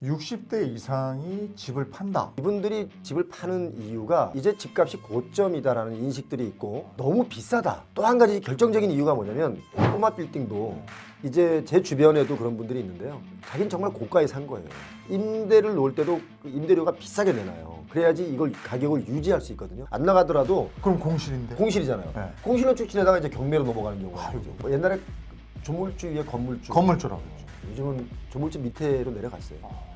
60대 이상이 집을 판다. 이분들이 집을 파는 이유가 이제 집값이 고점이다라는 인식들이 있고 너무 비싸다. 또 한 가지 결정적인 이유가 뭐냐면 꼬마 빌딩도 이제 제 주변에도 그런 분들이 있는데요. 자기는 정말 고가에 산 거예요. 임대를 놓을 때도 임대료가 비싸게 내놔요. 그래야지 이걸 가격을 유지할 수 있거든요. 안 나가더라도 그럼 공실인데? 공실이잖아요. 네. 공실로 쭉 지내다가 이제 경매로 넘어가는 경우가 있죠. 옛날에 조물주 위에 건물주. 건물주라고 했죠. 요즘은 조물주 밑에로 내려갔어요.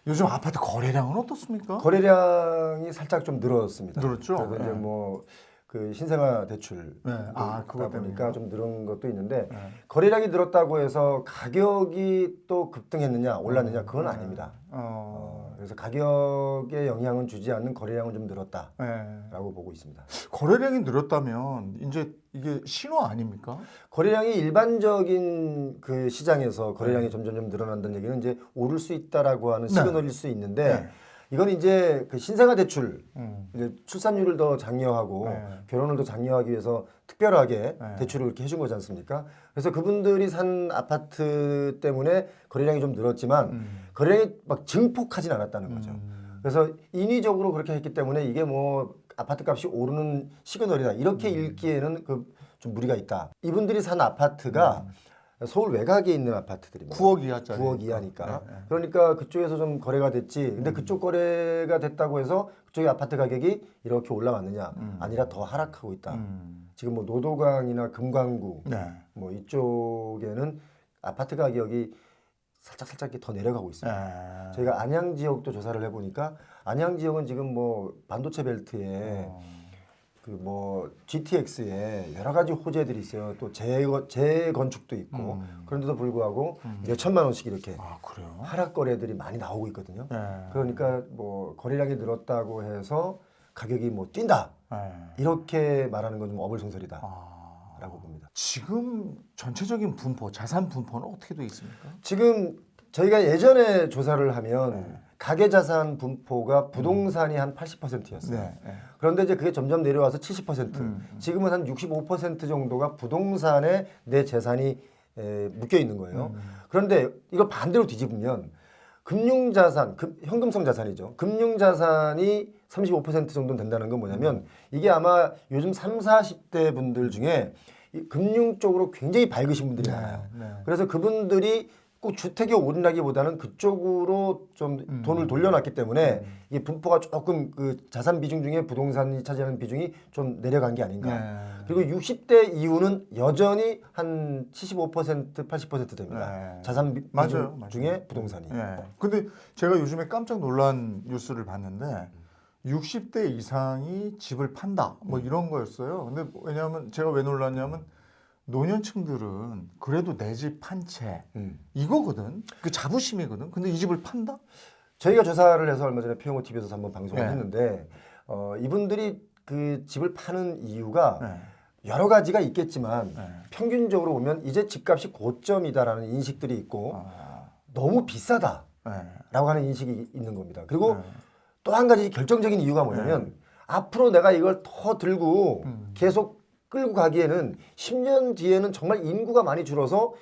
요즘 아파트 거래량은 어떻습니까? 거래량이 살짝 좀 늘었습니다. 늘었죠? 그래서 이제 네. 뭐 그 신생아 대출 네. 아, 그것 보니까 때문에요? 좀 늘은 것도 있는데 네. 거래량이 늘었다고 해서 가격이 또 급등했느냐 올랐느냐 그건 네. 아닙니다. 어. 그래서 가격에 영향은 주지 않는 거래량은 좀 늘었다라고 네. 보고 있습니다. 거래량이 늘었다면 이제 이게 신호 아닙니까? 거래량이 일반적인 그 시장에서 거래량이 네. 점점 늘어난다는 얘기는 이제 오를 수 있다라고 하는 네. 시그널일 수 있는데 네. 이건 이제 그 신생아 대출 음. 이제 출산율을 더 장려하고 네. 결혼을 더 장려하기 위해서 특별하게 네. 대출을 이렇게 해준 거지 않습니까? 그래서 그분들이 산 아파트 때문에 거래량이 좀 늘었지만 거래량이 막 증폭하진 않았다는 거죠. 그래서 인위적으로 그렇게 했기 때문에 이게 뭐 아파트 값이 오르는 시그널이다 이렇게 읽기에는 그 좀 무리가 있다. 이분들이 산 아파트가 서울 외곽에 있는 아파트들입니다. 9억 이하짜리. 9억 이하니까. 네, 네. 그러니까 그쪽에서 좀 거래가 됐지. 근데 그쪽 거래가 됐다고 해서 그쪽의 아파트 가격이 이렇게 올라왔느냐? 아니라 더 하락하고 있다. 지금 뭐 노도강이나 금강구 네. 뭐 이쪽에는 아파트 가격이 살짝 더 내려가고 있습니다. 네. 저희가 안양 지역도 조사를 해보니까 안양 지역은 지금 뭐 반도체 벨트에 그 뭐 GTX에 여러 가지 호재들이 있어요. 또 재건축도 있고 그런데도 불구하고 몇 천만 원씩 이렇게 아, 그래요? 하락 거래들이 많이 나오고 있거든요. 네. 그러니까 뭐 거래량이 늘었다고 해서 가격이 뭐 뛴다 네. 이렇게 말하는 건 좀 어불성설이다라고 아. 봅니다. 지금 전체적인 분포, 자산 분포는 어떻게 되어 있습니까? 지금 저희가 예전에 조사를 하면 가계 자산 분포가 부동산이 한 80%였어요. 네. 네. 그런데 이제 그게 점점 내려와서 70%. 지금은 한 65% 정도가 부동산에 내 재산이 묶여 있는 거예요. 그런데 이걸 반대로 뒤집으면 금융자산, 현금성 자산이죠. 금융자산이 35% 정도 된다는 건 뭐냐면 이게 아마 요즘 3, 40대 분들 중에 이 금융 쪽으로 굉장히 밝으신 분들이 많아요. 네. 그래서 그분들이 꼭 주택에 오른다기보다는 그쪽으로 좀 돈을 돌려놨기 때문에 이 분포가 조금 그 자산 비중 중에 부동산이 차지하는 비중이 좀 내려간 게 아닌가. 네. 그리고 60대 이후는 여전히 한 75%, 80% 됩니다. 네. 자산 비중 맞아요. 중에 부동산이. 네. 근데 제가 요즘에 깜짝 놀란 뉴스를 봤는데 60대 이상이 집을 판다. 뭐 이런 거였어요. 근데 왜냐하면 제가 왜 놀랐냐면 노년층들은 그래도 내 집 판 채 이거거든. 그 자부심이거든. 근데 이 집을 판다? 저희가 조사를 해서 얼마 전에 피용호 TV에서 한번 방송을 네. 했는데 이분들이 그 집을 파는 이유가 네. 여러 가지가 있겠지만 네. 평균적으로 보면 이제 집값이 고점이다라는 인식들이 있고 너무 비싸다라고 네. 하는 인식이 있는 겁니다. 그리고 네. 또 한 가지 결정적인 이유가 뭐냐면 앞으로 내가 이걸 더 들고 계속 끌고 가기에는 10년 뒤에는 정말 인구가 많이 줄어서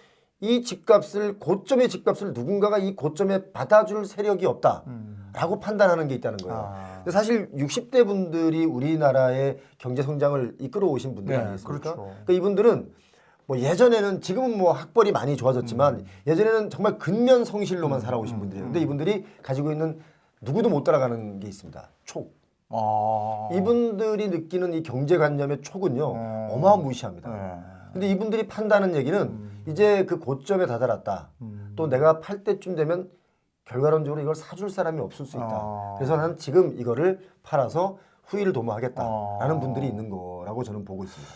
이 집값을 고점의 집값을 누군가가 이 고점에 받아줄 세력이 없다라고 판단하는 게 있다는 거예요. 근데 사실 60대 분들이 우리나라의 경제 성장을 이끌어 오신 분들 네, 아니겠습니까? 그렇죠. 그러니까 이분들은 뭐 예전에는 지금은 뭐 학벌이 많이 좋아졌지만 예전에는 정말 근면 성실로만 살아오신 분들이에요. 근데 이분들이 가지고 있는 누구도 못 따라가는 게 있습니다. 촉. 이분들이 느끼는 이 경제관념의 촉은요 어마무시합니다. 네. 근데 이분들이 판다는 얘기는 이제 그 고점에 다다랐다. 또 내가 팔 때쯤 되면 결과론적으로 이걸 사줄 사람이 없을 수 있다. 그래서 난 지금 이거를 팔아서 후일을 도모하겠다라는 분들이 있는 거라고 저는 보고 있습니다.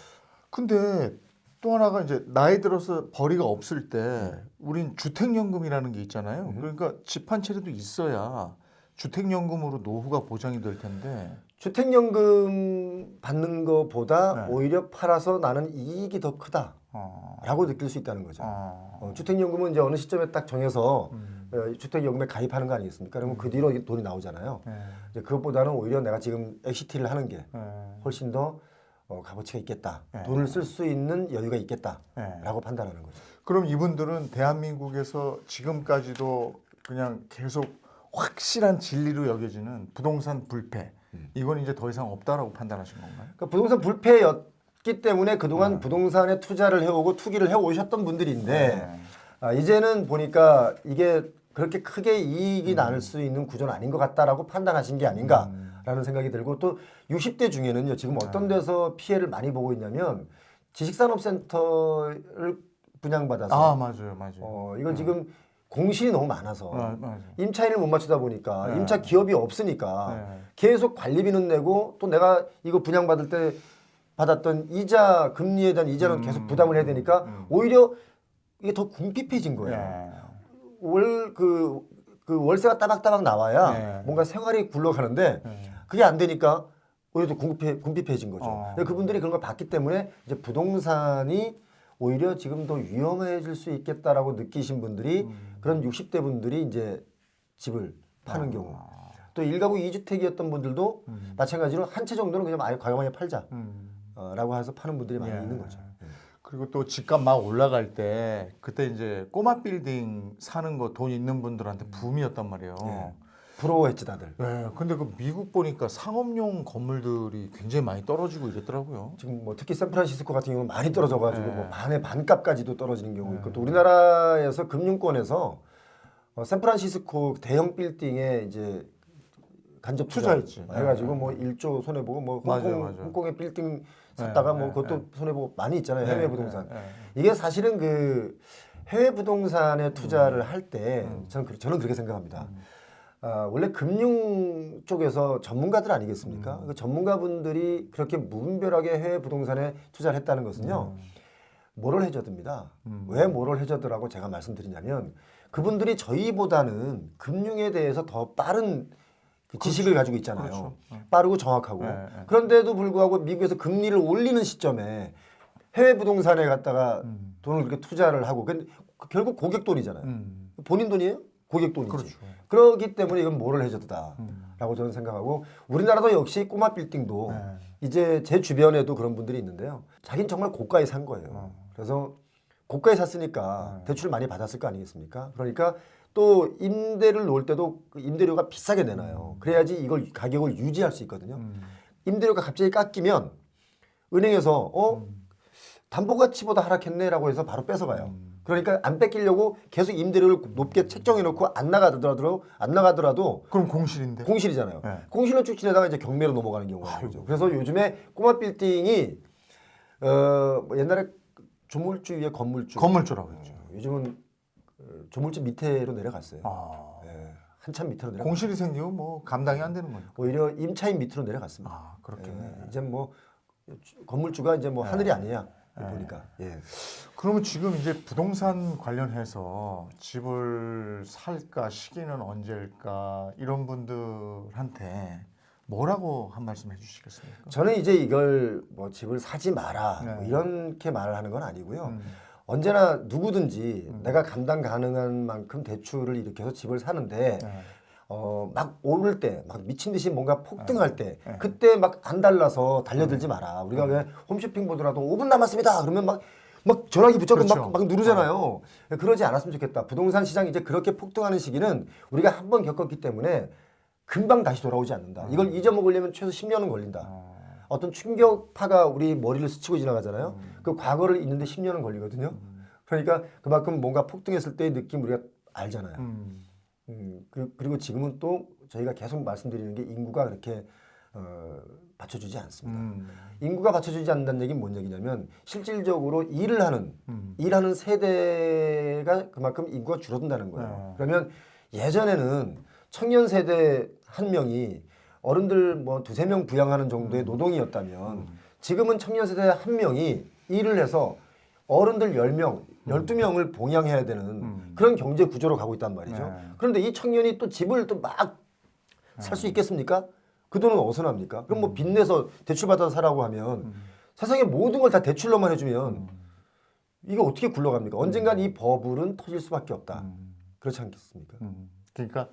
근데 또 하나가 이제 나이 들어서 벌이가 없을 때 우린 주택연금이라는 게 있잖아요. 그러니까 집 한 채라도 있어야 주택연금으로 노후가 보장이 될 텐데. 주택연금 받는 것보다 네. 오히려 팔아서 나는 이익이 더 크다라고 느낄 수 있다는 거죠. 주택연금은 이제 어느 시점에 딱 정해서 주택연금에 가입하는 거 아니겠습니까? 그러면 그 뒤로 돈이 나오잖아요. 네. 이제 그것보다는 오히려 내가 지금 엑시티를 하는 게 네. 훨씬 더 값어치가 있겠다. 네. 돈을 쓸 수 있는 여유가 있겠다라고 네. 판단하는 거죠. 그럼 이분들은 대한민국에서 지금까지도 그냥 계속 확실한 진리로 여겨지는 부동산 불패 이건 이제 더 이상 없다라고 판단하신 건가요? 그러니까 부동산 불패였기 때문에 그동안 부동산에 투자를 해오고 투기를 해오셨던 분들인데 이제는 보니까 이게 그렇게 크게 이익이 나는 수 있는 구조는 아닌 것 같다라고 판단하신 게 아닌가라는 생각이 들고 또 60대 중에는요 지금 어떤 데서 피해를 많이 보고 있냐면 지식산업센터를 분양받아서 맞아요. 이걸 지금 공실이 너무 많아서 맞아요. 임차인을 못 맞추다 보니까 임차 기업이 없으니까 네. 계속 관리비는 내고 또 내가 이거 분양받을 때 받았던 이자 금리에 대한 이자는 계속 부담을 해야 되니까 오히려 이게 더 궁핍해진 거예요. 네. 그 월세가 따박따박 나와야 네. 뭔가 생활이 굴러가는데 그게 안 되니까 오히려 더 궁핍해진 거죠. 근데 그분들이 그런 걸 봤기 때문에 이제 부동산이 오히려 지금 더 위험해질 수 있겠다라고 느끼신 분들이 그런 60대 분들이 이제 집을 파는 경우 또 1가구 2주택이었던 분들도 마찬가지로 한 채 정도는 그냥 아예 과감하게 팔자 라고 해서 파는 분들이 많이 있는 거죠. 그리고 또 집값 막 올라갈 때 그때 이제 꼬마 빌딩 사는 거 돈 있는 분들한테 붐이었단 말이에요. 부러워했지 다들. 네, 근데 그 미국 보니까 상업용 건물들이 굉장히 많이 떨어지고 이랬더라고요. 지금 뭐 특히 샌프란시스코 같은 경우는 많이 떨어져가지고 뭐 반의 반값까지도 떨어지는 경우 있고 또 우리나라에서 금융권에서 샌프란시스코 대형 빌딩에 이제 간접 투자했지. 해가지고 뭐 1조 손해 보고 뭐 맞아. 홍콩의 빌딩 샀다가 뭐 그것도 손해 보고 많이 있잖아요. 해외 부동산. 이게 사실은 그 해외 부동산에 투자를 할 때 저는 그렇게 생각합니다. 원래 금융 쪽에서 전문가들 아니겠습니까? 그 전문가분들이 그렇게 무분별하게 해외 부동산에 투자를 했다는 것은요. 모럴 해저드입니다. 왜 모럴 해저드라고 제가 말씀드리냐면 그분들이 저희보다는 금융에 대해서 더 빠른 그 지식을 가지고 있잖아요. 빠르고 정확하고. 그런데도 불구하고 미국에서 금리를 올리는 시점에 해외 부동산에 갔다가 돈을 그렇게 투자를 하고 근데 결국 고객 돈이잖아요. 본인 돈이에요? 고객 돈이지. 그렇죠. 그렇기 때문에 이건 모럴 해저드다라고 저는 생각하고 우리나라도 역시 꼬마 빌딩도 이제 제 주변에도 그런 분들이 있는데요. 자기는 정말 고가에 산 거예요. 그래서 고가에 샀으니까 대출을 많이 받았을 거 아니겠습니까? 그러니까 또 임대를 놓을 때도 그 임대료가 비싸게 내놔요. 그래야지 이걸 가격을 유지할 수 있거든요. 임대료가 갑자기 깎이면 은행에서 담보가치보다 하락했네라고 해서 바로 뺏어가요. 그러니까 안 뺏기려고 계속 임대료를 높게 책정해놓고 안 나가더라도 그럼 공실인데. 공실이잖아요. 네. 공실로 쭉 지내다가 이제 경매로 넘어가는 경우가 있죠. 그래서 요즘에 꼬마 빌딩이 뭐 옛날에 조물주 위에 건물주라고 했죠. 요즘은 조물주 밑으로 내려갔어요. 아. 한참 밑으로 내려. 공실이 생기면 뭐 감당이 안 되는 거니까. 오히려 임차인 밑으로 내려갔습니다. 아, 그렇겠네. 이제 뭐 건물주가 이제 뭐 하늘이 아니야 보니까. 그러면 지금 이제 부동산 관련해서 집을 살까 시기는 언제일까 이런 분들한테 뭐라고 한 말씀 해주시겠습니까? 저는 이제 이걸 뭐 집을 사지 마라 뭐 이렇게 말을 하는 건 아니고요. 언제나 누구든지 내가 감당 가능한 만큼 대출을 일으켜서 집을 사는데 막 오를 때, 막 미친 듯이 뭔가 폭등할 때, 그때 막 안 달라서 달려들지 마라. 우리가 왜 홈쇼핑 보더라도 5분 남았습니다. 그러면 막 전화기 붙잡고 그렇죠. 막 누르잖아요. 그러지 않았으면 좋겠다. 부동산 시장이 이제 그렇게 폭등하는 시기는 우리가 한 번 겪었기 때문에 금방 다시 돌아오지 않는다. 이걸 잊어먹으려면 최소 10년은 걸린다. 어떤 충격파가 우리 머리를 스치고 지나가잖아요. 그 과거를 잊는데 10년은 걸리거든요. 그러니까 그만큼 뭔가 폭등했을 때의 느낌 우리가 알잖아요. 그리고 지금은 또 저희가 계속 말씀드리는 게 인구가 그렇게 받쳐주지 않습니다. 인구가 받쳐주지 않는다는 얘기는 뭔 얘기냐면 실질적으로 일하는 세대가 그만큼 인구가 줄어든다는 거예요. 그러면 예전에는 청년 세대 한 명이 어른들 뭐 2~3명 부양하는 정도의 노동이었다면 지금은 청년 세대 한 명이 일을 해서 어른들 10명, 12명을 봉양해야 되는 그런 경제 구조로 가고 있단 말이죠. 그런데 이 청년이 또 집을 또 막 살 수 있겠습니까? 그 돈은 어디서 납니까? 그럼 뭐 빚내서 대출받아서 사라고 하면 세상의 모든 걸 다 대출로만 해주면 이게 어떻게 굴러갑니까? 언젠간 이 버블은 터질 수밖에 없다. 그렇지 않겠습니까? 그러니까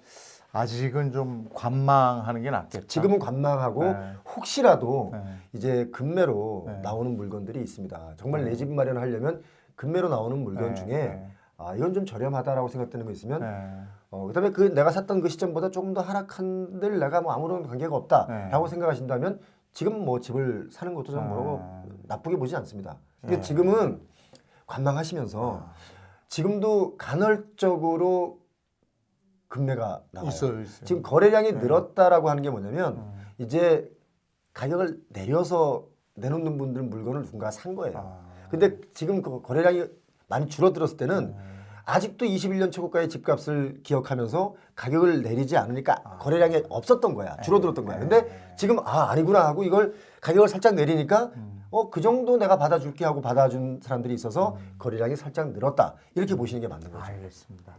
아직은 좀 관망하는 게 낫겠다. 지금은 관망하고 네. 혹시라도 네. 이제 금매로 네. 나오는 물건들이 있습니다. 정말 내 집 마련하려면 금매로 나오는 물건 네. 중에 네. 아 이건 좀 저렴하다라고 생각되는 거 있으면 네. 그다음에 그 내가 샀던 그 시점보다 조금 더 하락한들 내가 뭐 아무런 관계가 없다라고 네. 생각하신다면 지금 뭐 집을 사는 것도 좀 뭐 나쁘게 보지 않습니다. 근데 네. 지금은 관망하시면서 지금도 간헐적으로 금매가 나와요. 있어요. 지금 거래량이 네. 늘었다라고 하는 게 뭐냐면 이제 가격을 내려서 내놓는 분들은 물건을 누군가 산 거예요. 아. 근데 지금 그 거래량이 많이 줄어들었을 때는 아직도 21년 초고가의 집값을 기억하면서 가격을 내리지 않으니까 거래량이 없었던 거야. 줄어들었던 거야. 근데 지금 아니구나 하고 이걸 가격을 살짝 내리니까 그 정도 내가 받아줄게 하고 받아준 사람들이 있어서 거래량이 살짝 늘었다. 이렇게 보시는 게 맞는 거죠. 알겠습니다.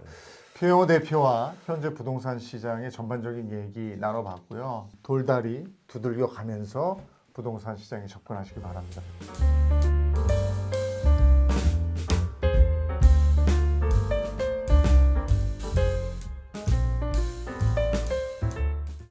표영호 대표와 현재 부동산 시장의 전반적인 얘기 나눠봤고요. 돌다리 두들겨 가면서 부동산 시장에 접근하시기 바랍니다.